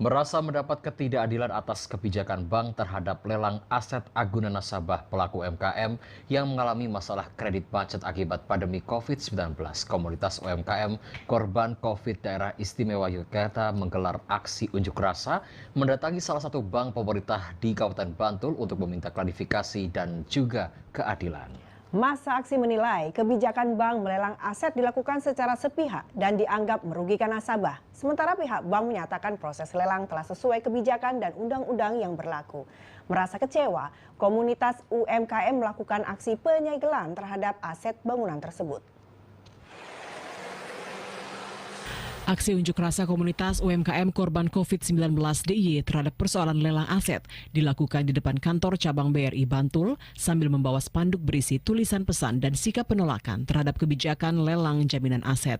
Merasa mendapat ketidakadilan atas kebijakan bank terhadap lelang aset agunan nasabah pelaku UMKM yang mengalami masalah kredit macet akibat pandemi COVID-19. Komunitas UMKM korban COVID daerah istimewa Yogyakarta menggelar aksi unjuk rasa mendatangi salah satu bank pemerintah di Kabupaten Bantul untuk meminta klarifikasi dan juga keadilan. Masa aksi menilai kebijakan bank melelang aset dilakukan secara sepihak dan dianggap merugikan nasabah. Sementara pihak bank menyatakan proses lelang telah sesuai kebijakan dan undang-undang yang berlaku. Merasa kecewa, komunitas UMKM melakukan aksi penyegelan terhadap aset bangunan tersebut. Aksi unjuk rasa komunitas UMKM korban COVID-19 DIY terhadap persoalan lelang aset dilakukan di depan kantor cabang BRI Bantul sambil membawa spanduk berisi tulisan pesan dan sikap penolakan terhadap kebijakan lelang jaminan aset.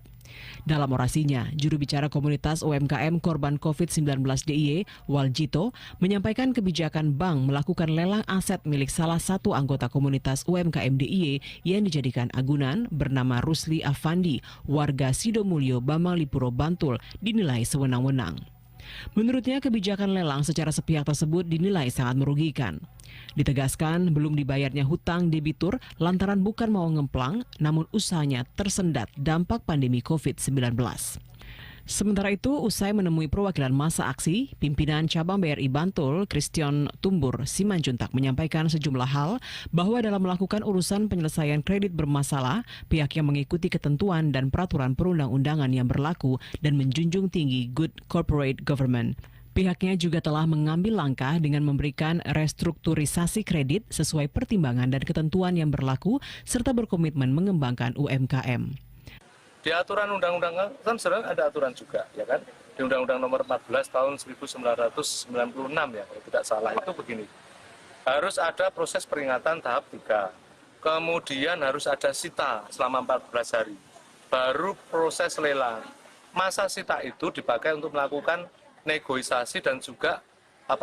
Dalam orasinya, juru bicara komunitas UMKM korban COVID-19 DIY, Waljito, menyampaikan kebijakan bank melakukan lelang aset milik salah satu anggota komunitas UMKM DIY yang dijadikan agunan bernama Rusli Afandi, warga Sidomulyo, Bamanglipuro, Bantul, dinilai sewenang-wenang. Menurutnya, kebijakan lelang secara sepihak tersebut dinilai sangat merugikan. Ditegaskan belum dibayarnya hutang debitur lantaran bukan mau ngemplang, namun usahanya tersendat dampak pandemi COVID-19. Sementara itu, usai menemui perwakilan massa aksi, pimpinan cabang BRI Bantul, Christian Tumbur Simanjuntak menyampaikan sejumlah hal bahwa dalam melakukan urusan penyelesaian kredit bermasalah, pihaknya mengikuti ketentuan dan peraturan perundang-undangan yang berlaku dan menjunjung tinggi good corporate government. Pihaknya juga telah mengambil langkah dengan memberikan restrukturisasi kredit sesuai pertimbangan dan ketentuan yang berlaku serta berkomitmen mengembangkan UMKM. Di aturan undang-undang kan sebenarnya ada aturan juga, ya kan? Di Undang-Undang Nomor 14 tahun 1996 ya, kalau tidak salah itu begini. Harus ada proses peringatan tahap 3. Kemudian harus ada sita selama 14 hari. Baru proses lelang. Masa sita itu dipakai untuk melakukan negosiasi dan juga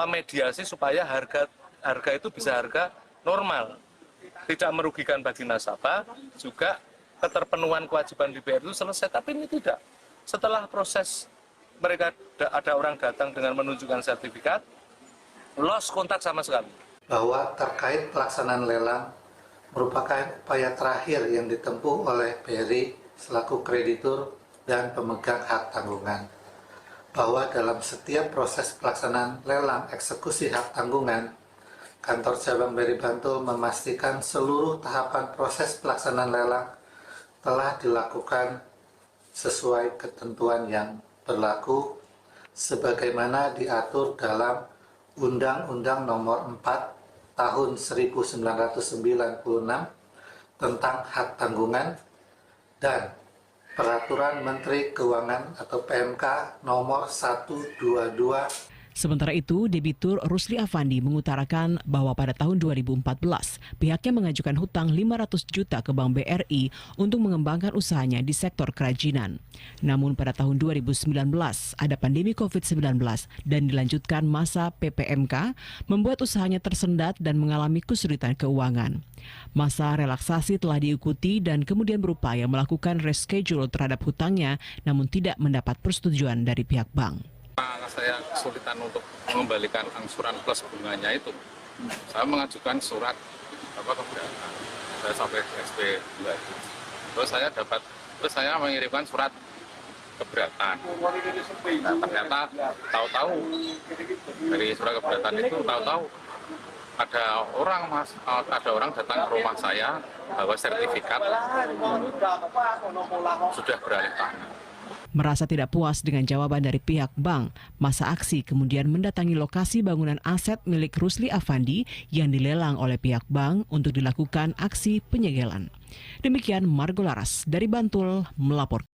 mediasi supaya harga itu bisa harga normal. Tidak merugikan bagi nasabah, juga keterpenuhan kewajiban di BRI itu selesai, tapi ini tidak. Setelah proses mereka ada orang datang dengan menunjukkan sertifikat, lost kontak sama sekali. Bahwa terkait pelaksanaan lelang merupakan upaya terakhir yang ditempuh oleh BRI selaku kreditur dan pemegang hak tanggungan. Bahwa dalam setiap proses pelaksanaan lelang eksekusi hak tanggungan, kantor cabang BRI Bantul memastikan seluruh tahapan proses pelaksanaan lelang telah dilakukan sesuai ketentuan yang berlaku sebagaimana diatur dalam Undang-Undang Nomor 4 Tahun 1996 tentang hak tanggungan dan Peraturan Menteri Keuangan atau PMK Nomor 122. Sementara itu, debitur Rusli Afandi mengutarakan bahwa pada tahun 2014, pihaknya mengajukan hutang 500 juta ke Bank BRI untuk mengembangkan usahanya di sektor kerajinan. Namun pada tahun 2019, ada pandemi COVID-19 dan dilanjutkan masa PPMK, membuat usahanya tersendat dan mengalami kesulitan keuangan. Masa relaksasi telah diikuti dan kemudian berupaya melakukan reschedule terhadap hutangnya, namun tidak mendapat persetujuan dari pihak bank. Saya kesulitan untuk mengembalikan angsuran plus bunganya itu. Saya mengajukan surat keberatan. Saya sampai SP 2. Terus saya mengirimkan surat keberatan. Nah, ternyata tahu-tahu dari surat keberatan itu tahu-tahu ada orang datang ke rumah saya bawa sertifikat sudah beralih tangan. Merasa tidak puas dengan jawaban dari pihak bank, massa aksi kemudian mendatangi lokasi bangunan aset milik Rusli Afandi yang dilelang oleh pihak bank untuk dilakukan aksi penyegelan. Demikian Margo Laras dari Bantul melaporkan.